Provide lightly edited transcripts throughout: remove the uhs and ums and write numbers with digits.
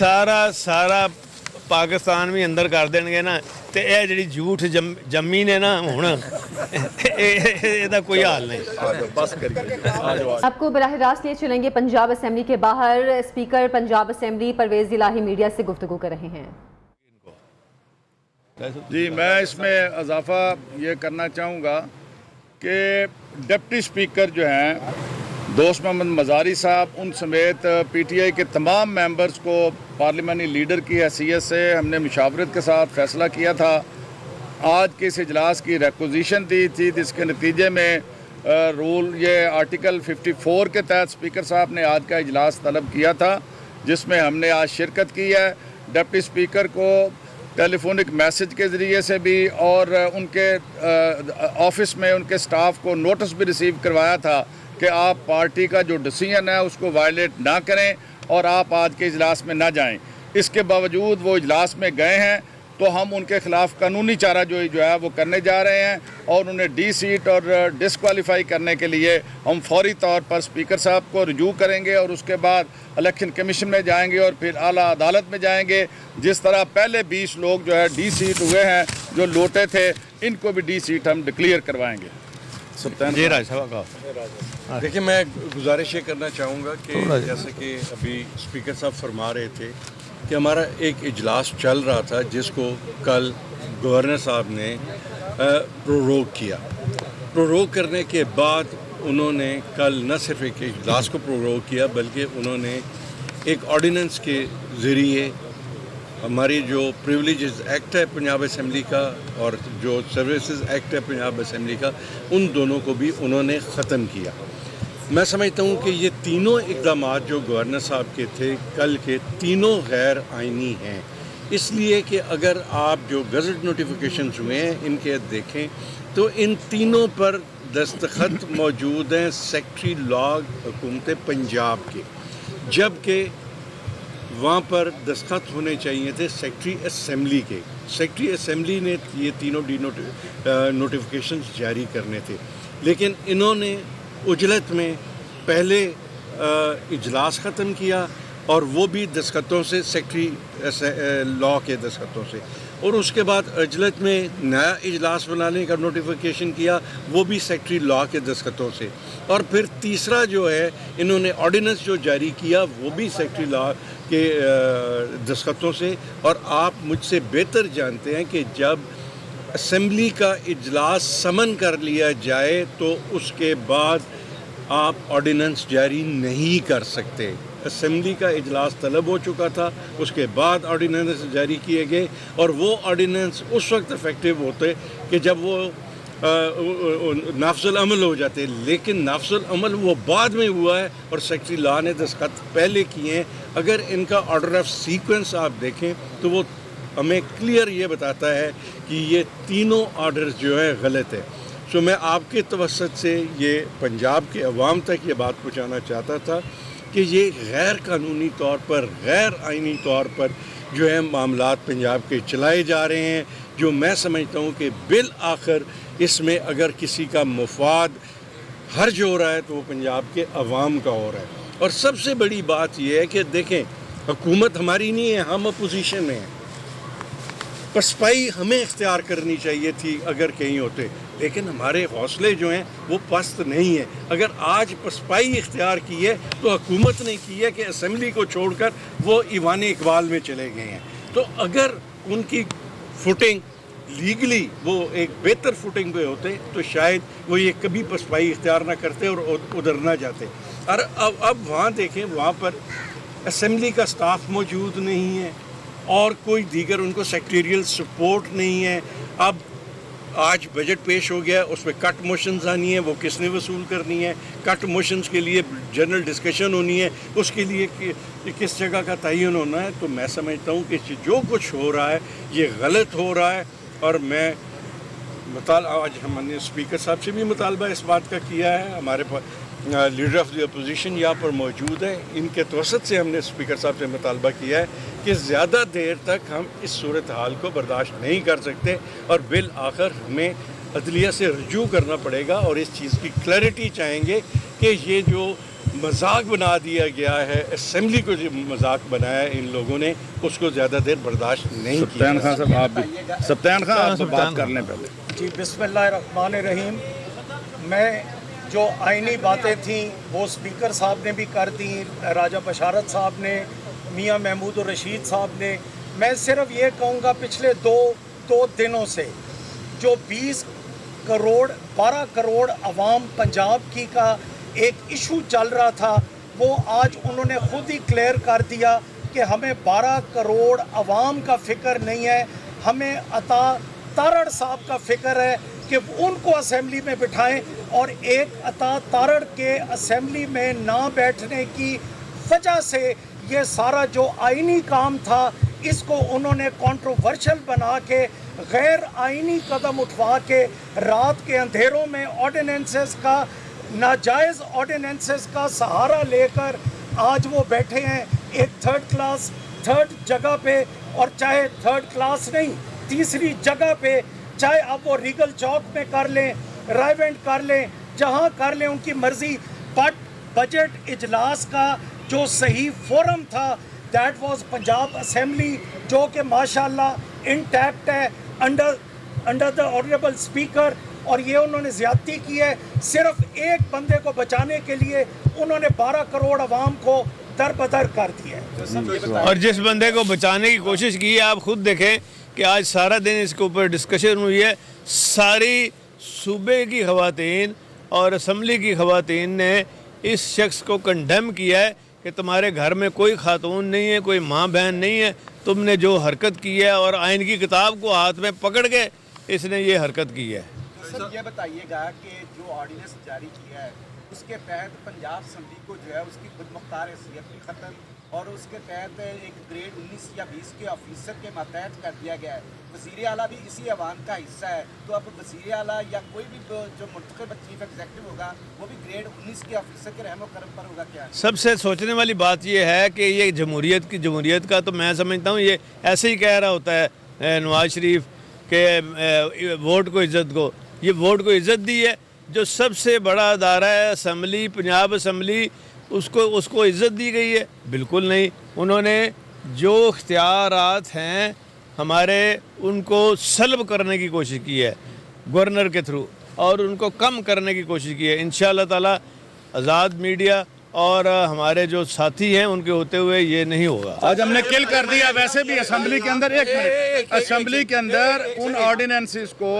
ਸਾਰਾ ਪਾਕਿਸਤਾਨ ਵੀ ਅੰਦਰ ਕਰ ਦੇਣਗੇ ਨਾ ਤੇ ਇਹ ਜਿਹੜੀ ਝੂਠ ਜੰਮੀ ਨੇ ਨਾ ਹੁਣ ਇਹਦਾ ਕੋਈ ਹਾਲ ਨਹੀਂ। आपको बराह रास्त ले चलेंगे पंजाब असेंबली के बाहर। स्पीकर पंजाब असेंबली परवेज इलाही मीडिया से गुफ्तगू कर रहे हैं। जी, मैं इसमें इजाफा ये करना चाहूँगा कि डिप्टी स्पीकर जो हैं दोस्त मोहम्मद मज़ारी साहब, उन समेत PTI के तमाम मेंबर्स को पार्लिमानी लीडर की हैसियत से हमने मुशावरत के साथ फ़ैसला किया था। आज के इस इजलास की रिक्विजिशन दी थी, जिसके नतीजे में रूल ये आर्टिकल 54 के तहत स्पीकर साहब ने आज का इजलास तलब किया था, जिसमें हमने आज शिरकत की है। डिप्टी स्पीकर को टेलीफोनिक मैसेज के ज़रिए से भी और उनके ऑफिस में उनके स्टाफ को नोटिस भी रिसीव करवाया था कि आप पार्टी का जो डिसीजन है उसको वायलेट ना करें और आप आज के इजलास में ना जाएं। इसके बावजूद वो इजलास में गए हैं, तो हम उनके ख़िलाफ़ कानूनी चारा जो है वो करने जा रहे हैं और उन्हें डी सीट और डिसक्वालीफाई करने के लिए हम फौरी तौर पर स्पीकर साहब को रजू करेंगे और उसके बाद इलेक्शन कमीशन में जाएंगे और फिर आला अदालत में जाएंगे। जिस तरह पहले 20 लोग जो है डी सीट हुए हैं जो लौटे थे, इनको भी डी सीट हम डिक्लेयर करवाएंगे। जी राज साहब, देखिए, मैं गुजारिश ये करना चाहूँगा कि जैसे कि अभी स्पीकर साहब फरमा रहे थे कि हमारा एक इजलास चल रहा था जिसको कल गवर्नर साहब ने प्रोरोग किया। प्रोरोग करने के बाद उन्होंने कल न सिर्फ एक इजलास को प्रोरोग किया बल्कि उन्होंने एक ऑर्डिनेंस के ज़रिए हमारी जो प्रिविलेजेस एक्ट है पंजाब असेंबली का और जो सर्विसेज एक्ट है पंजाब असेंबली का, उन दोनों को भी उन्होंने ख़त्म किया। मैं समझता हूँ कि ये तीनों इक़दाम जो गवर्नर साहब के थे कल के, तीनों गैर आइनी हैं। इसलिए कि अगर आप जो गज़ट नोटिफिकेशंस हुए हैं इनके देखें तो इन तीनों पर दस्तखत मौजूद हैं सेक्रेटरी लॉ हुकूमत पंजाब के, जबकि वहाँ पर दस्तखत होने चाहिए थे सेक्रेटरी असेंबली के। सेक्रेटरी असेंबली ने ये तीनों नोटिफिकेशंस जारी करने थे, लेकिन इन्होंने उजलत में पहले इजलास ख़त्म किया और वो भी दस्तखतों से, सेक्रेटरी लॉ के दस्तखतों से, और उसके बाद अजलत में नया इजलास बनाने का नोटिफिकेशन किया, वो भी सेक्रेटरी लॉ के दस्तखतों से, और फिर तीसरा जो है इन्होंने ऑर्डिनेंस जो जारी किया वो भी सेक्रेटरी लॉ के दस्तखतों से। और आप मुझसे बेहतर जानते हैं कि जब असेंबली का इजलास समन कर लिया जाए तो उसके बाद आप ऑर्डिनेंस जारी नहीं कर सकते। असेंबली का इजलास तलब हो चुका था, उसके बाद ऑर्डिनेंस जारी किए गए और वो ऑर्डिनेंस उस वक्त इफेक्टिव होते कि जब वो नाफजुल अमल हो जाते, लेकिन नाफजुल अमल वो बाद में हुआ है और सेक्रेटरी लॉ ने दस्तखत पहले किए हैं। अगर इनका ऑर्डर ऑफ सीक्वेंस आप देखें तो वो हमें क्लियर ये बताता है कि ये तीनों ऑर्डर्स जो है गलत है। सो मैं आपके तवस्सुत से ये पंजाब के अवाम तक ये बात पहुँचाना चाहता था कि ये गैर कानूनी तौर पर, गैर आइनी तौर पर जो है मामलात पंजाब के चलाए जा रहे हैं, जो मैं समझता हूँ कि बिल आखिर इसमें अगर किसी का मुफाद हर्ज हो रहा है तो वो पंजाब के अवाम का हो रहा है। और सबसे बड़ी बात यह है कि देखें, हुकूमत हमारी नहीं है, हम अपोजिशन में हैं। पसपाई हमें इख्तियार करनी चाहिए थी अगर कहीं होते, लेकिन हमारे हौसले जो हैं वो पस्त नहीं है। अगर आज पसपाई इख्तियार की है तो हुकूमत ने की है कि असेंबली को छोड़कर वो ईवान इकबाल में चले गए हैं। तो अगर उनकी फुटिंग लीगली वो एक बेहतर फुटिंग पे होते तो शायद वो ये कभी पसपाई इख्तियार ना करते और उधर ना जाते। और अब वहाँ देखें, वहाँ पर असेंबली का स्टाफ मौजूद नहीं है और कोई दीगर उनको सेक्रेटरियल सपोर्ट नहीं है। अब आज बजट पेश हो गया, उसमें कट मोशंस आनी है, वो किसने वसूल करनी है? कट मोशंस के लिए जनरल डिस्कशन होनी है, उसके लिए किस जगह का तयन होना है। तो मैं समझता हूँ कि जो कुछ हो रहा है ये गलत हो रहा है। और मैं आज हमने स्पीकर साहब से भी मुतालबा इस बात का किया है, हमारे लीडर ऑफ द अपोजिशन यहाँ पर मौजूद है, इनके तवसत से हमने स्पीकर साहब से मुतालबा किया है कि ज़्यादा देर तक हम इस सूरत हाल को बर्दाश्त नहीं कर सकते और बिल आखिर हमें अदलिया से रजू करना पड़ेगा और इस चीज़ की क्लैरिटी चाहेंगे कि ये जो मजाक बना दिया गया है, असेंबली को जो मजाक बनाया है इन लोगों ने, उसको ज़्यादा देर बर्दाश्त नहीं किया। सप्तान खान साहब आप भी, सप्तान खान आप बात कर लें पहले। जी बिस्मिल्लाहिर्रहमानिर्रहीम। मैं जो आईनी बातें थीं वो स्पीकर साहब ने भी कर दी, राजा बशारत साहब ने, मियां महमूद और रशीद साहब ने। मैं सिर्फ ये कहूँगा पिछले दो दिनों से जो 20 करोड़ 12 करोड़ अवाम पंजाब की का एक इशू चल रहा था, वो आज उन्होंने खुद ही क्लियर कर दिया कि हमें 12 करोड़ अवाम का फ़िक्र नहीं है, हमें अता तारड़ साहब का फ़िक्र है कि उनको असेंबली में बिठाएं। और एक अता तारड़ के असेंबली में ना बैठने की वजह से ये सारा जो आईनी काम था इसको उन्होंने कंट्रोवर्शियल बना के, गैर आईनी कदम उठवा के, रात के अंधेरों में ऑर्डिनेंसेस का, नाजायज़ ऑर्डिनेंसेस का सहारा लेकर आज वो बैठे हैं एक थर्ड जगह पे, और चाहे थर्ड क्लास नहीं तीसरी जगह पे, चाहे अब वो रीगल चौक में कर लें, रायवेंट कर लें, जहां कर लें उनकी मर्जी। बट बजट इजलास का जो सही फोरम था दैट वाज पंजाब असेंबली, जो कि माशाल्लाह इंटैक्ट है अंडर द ऑनरेबल स्पीकर। और ये उन्होंने ज़्यादती की है, सिर्फ एक बंदे को बचाने के लिए उन्होंने 12 करोड़ अवाम को दरबदर कर दिया है। और जिस बंदे को बचाने की कोशिश की है, आप खुद देखें कि आज सारा दिन इसके ऊपर डिस्कशन हुई है। सारी सूबे की ख़वातीन और असम्बली की ख़वातीन ने इस शख्स को कंडेम किया है कि तुम्हारे घर में कोई खातून नहीं है, कोई माँ बहन नहीं है, तुमने जो हरकत की है, और आइन की किताब को हाथ में पकड़ के इसने ये हरकत की है। सर ये बताइएगा कि जो ऑर्डिनेंस जारी किया है उसके तहत पंजाब असेंबली को जो है उसकी खुद मुख्तार हैसियत भी ख़त्म, और उसके तहत एक ग्रेड 19 या 20 के ऑफिसर के मातहत कर दिया गया है। वज़ीर आला भी इसी अवाम का हिस्सा है, तो अब वज़ीर आला या कोई भी जो मुंतखब चीफ एग्जीक्यूटिव होगा वो भी ग्रेड 19 के ऑफिसर के रहमो करम पर होगा क्या? सबसे सोचने वाली बात ये है कि ये जमहूरियत का तो मैं समझता हूँ ये ऐसे ही कह रहा होता है नवाज शरीफ के वोट को इज़्ज़त को। ये वोट को इज़्ज़त दी है, जो सबसे बड़ा अदारा है असम्बली, पंजाब असम्बली, उसको इज़्ज़त दी गई है? बिल्कुल नहीं। उन्होंने जो इख्तियारात हैं हमारे, उनको सल्ब करने की कोशिश की है गवर्नर के थ्रू, और उनको कम करने की कोशिश की है। इंशाअल्लाह ताला आज़ाद मीडिया और हमारे जो साथी हैं उनके होते हुए ये नहीं होगा। आज हमने किल कर दिया। वैसे भी असेंबली के अंदर असेंबली के अंदर उन ऑर्डिनेंसेस को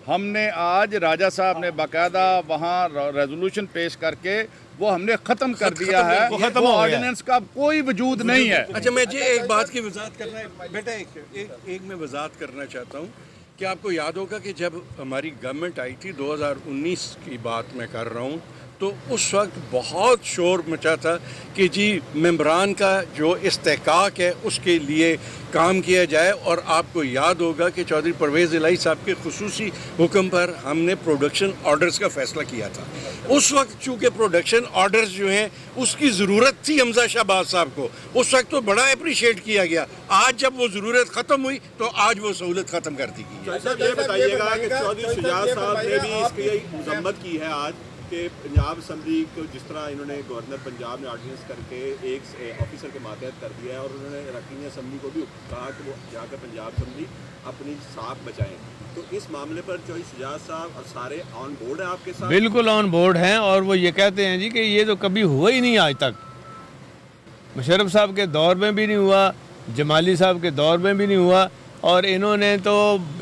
हमने आज राजा साहब ने बाकायदा वहाँ रेजोल्यूशन पेश करके वो हमने ख़त्म कर दिया है। वो ऑर्डिनेंस का कोई वजूद नहीं है। अच्छा, मैं जी एक बात की वजाहत करना है बेटा, एक मैं वजाहत करना चाहता हूँ कि आपको याद होगा कि जब हमारी गवर्नमेंट आई थी 2019 की बात मैं कर रहा हूँ, तो उस वक्त बहुत शोर मचा था कि जी मेंबरान का जो इस्तेहकाक है उसके लिए काम किया जाए। और आपको याद होगा कि चौधरी परवेज़ इलाही साहब के खुसूसी हुक्म पर हमने प्रोडक्शन ऑर्डर्स का फ़ैसला किया था। उस वक्त चूँकि प्रोडक्शन ऑर्डर्स जो हैं उसकी ज़रूरत थी हमजा शहबाज साहब को, उस वक्त तो बड़ा अप्रिशिएट किया गया। आज जब वो ज़रूरत ख़त्म हुई तो आज वो सहूलत ख़त्म कर दी गई। ये बताइएगा कि चौधरी शुजात साहब ने भी इसकी मजम्मत की है आज कि पंजाब असम्बली को जिस तरह इन्होंने गवर्नर पंजाब ने ऑर्डिनेंस करके एक ऑफिसर के मातहत कर दिया है, और उन्होंने रकीन असम्बली को भी कहा कि वो जाकर पंजाब असम्बली अपनी साख बचाएं, तो इस मामले पर चौधरी शुजात साहब और सारे ऑन बोर्ड हैं आपके साथ? बिल्कुल ऑन बोर्ड हैं, और वो ये कहते हैं जी कि ये तो कभी हुआ ही नहीं आज तक। मुशर्रफ साहब के दौर में भी नहीं हुआ, जमाली साहब के दौर में भी नहीं हुआ, और इन्होंने तो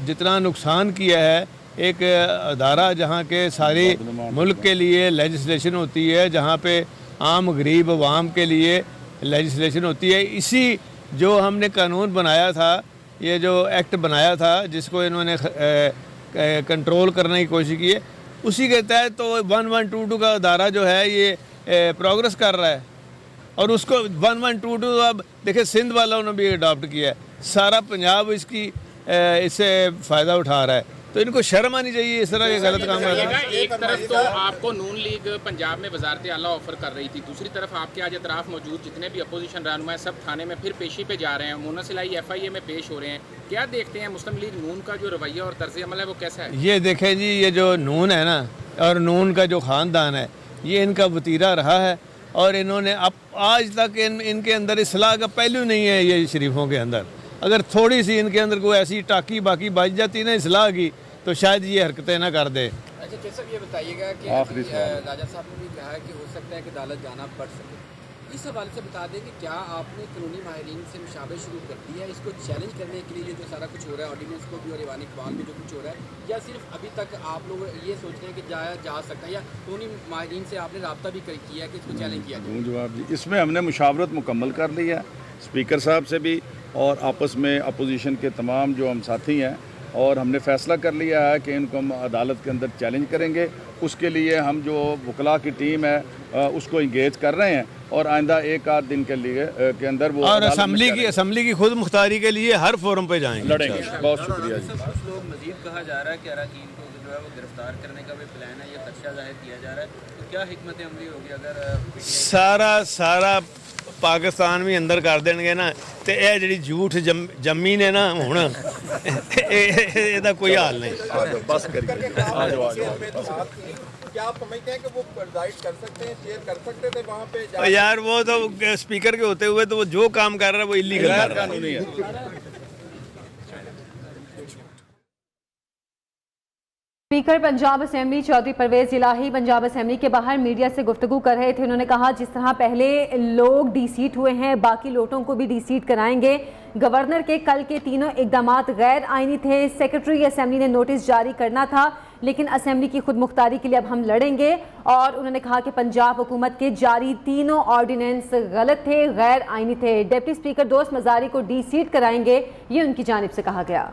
जितना नुकसान किया है, एक अदारा जहाँ के सारे मुल्क के लिए लेजिस्लेशन होती है, जहाँ पे आम गरीब अवाम के लिए लेजिस्लेशन होती है, इसी जो हमने कानून बनाया था, ये जो एक्ट बनाया था जिसको इन्होंने कंट्रोल करने की कोशिश की है, उसी के तहत तो 1122 का अदारा जो है ये प्रोग्रेस कर रहा है। और उसको 1122 अब देखिए सिंध वालों ने भी अडॉप्ट किया है, सारा पंजाब इससे फ़ायदा उठा रहा है। तो इनको शर्म आनी चाहिए इस तरह के गलत काम करना। एक तरफ तो आपको नून लीग पंजाब में वजारत आला ऑफर कर रही थी, दूसरी तरफ आपके आज अतराफ मौजूद जितने भी अपोजिशन रहनुमा सब थाने में फिर पेशी पे जा रहे हैं, मुनस इलाही FIA में पेश हो रहे हैं। क्या देखते हैं मुस्लिम लीग नून का जो रवैया और तर्ज अमल है वो कैसा है? ये देखें जी, ये जो नून है ना, और नून का जो ख़ानदान है, ये इनका वतीरा रहा है اور انہوں نے اب آج تک ان کے اندر اصلاح کا پہلو نہیں ہے یہ شریفوں کے اندر. اگر تھوڑی سی ان کے اندر کوئی ایسی ٹاکی باقی بچ جاتی نا اصلاح کی تو شاید یہ حرکتیں نہ کر دے. اچھا صاحب یہ بتائیے گا کہ راجہ صاحب نے بھی کہا ہے کہ ہو سکتا ہے کہ عدالت جانا پڑ سکے. اس حوالے سے بتا دیں کہ کیا آپ نے قانونی ماہرین سے مشاورت شروع کر دی ہے اس کو چیلنج کرنے کے لیے یہ جو سارا کچھ ہو رہا ہے آرڈیننس کو بھی اور ایوان اقبال میں جو کچھ ہو رہا ہے, یا صرف ابھی تک آپ لوگ یہ سوچ رہے ہیں کہ جایا جا سکتا ہے, یا قانونی ماہرین سے آپ نے رابطہ بھی کیا ہے کہ اس کو چیلنج کیا جائے؟ جواب جی, اس میں ہم نے مشاورت مکمل کر لی ہے اسپیکر صاحب سے بھی اور آپس میں اپوزیشن کے تمام جو ہم ساتھی ہیں, اور ہم نے فیصلہ کر لیا ہے کہ ان کو ہم عدالت کے اندر چیلنج کریں گے. اس کے لیے ہم جو وکلاء کی ٹیم ہے اس کو انگیج کر رہے ہیں, اور آئندہ ایک آدھ دن کے لیے کے اندر وہ اور اسمبلی کی خود مختاری کے لیے ہر فورم پہ جائیں گے, لڑیں گے. بہت شکریہ جی. کچھ لوگ مزید کہا جا رہا ہے کہ اراکین کو جو ہے وہ گرفتار کرنے کا بھی پلان ہے, یہ خدشہ ظاہر کیا جا رہا ہے, تو کیا حکمت عملی ہوگی اگر سارا پاکستان بھی اندر کر دیں گے نا تو یہ جڑی جھوٹ جمی نے نا ہوں یہ کوئی حال نہیں. بس کریے, آ جاؤ. کیا آپ سمجھتے ہیں کہ وہ پرزائڈ کر سکتے ہیں, چیئر کر سکتے تھے وہاں پہ؟ یار وہ تو اسپیکر کے ہوتے ہوئے تو وہ جو کام کر رہا ہے وہ ایلیگل کر رہا ہے, قانونی ہے. اسپیکر پنجاب اسمبلی چودھری پرویز الہی پنجاب اسمبلی کے باہر میڈیا سے گفتگو کر رہے تھے. انہوں نے کہا جس طرح پہلے لوگ ڈی سیٹ ہوئے ہیں باقی لوٹوں کو بھی ڈی سیٹ کرائیں گے. گورنر کے کل کے تینوں اقدامات غیر آئینی تھے. سیکرٹری اسمبلی نے نوٹس جاری کرنا تھا لیکن اسمبلی کی خود مختاری کے لیے اب ہم لڑیں گے. اور انہوں نے کہا کہ پنجاب حکومت کے جاری تینوں آرڈیننس غلط تھے, غیر آئینی تھے. ڈپٹی اسپیکر دوست مزاری کو ڈی سیٹ کرائیں گے, یہ ان کی جانب سے کہا گیا.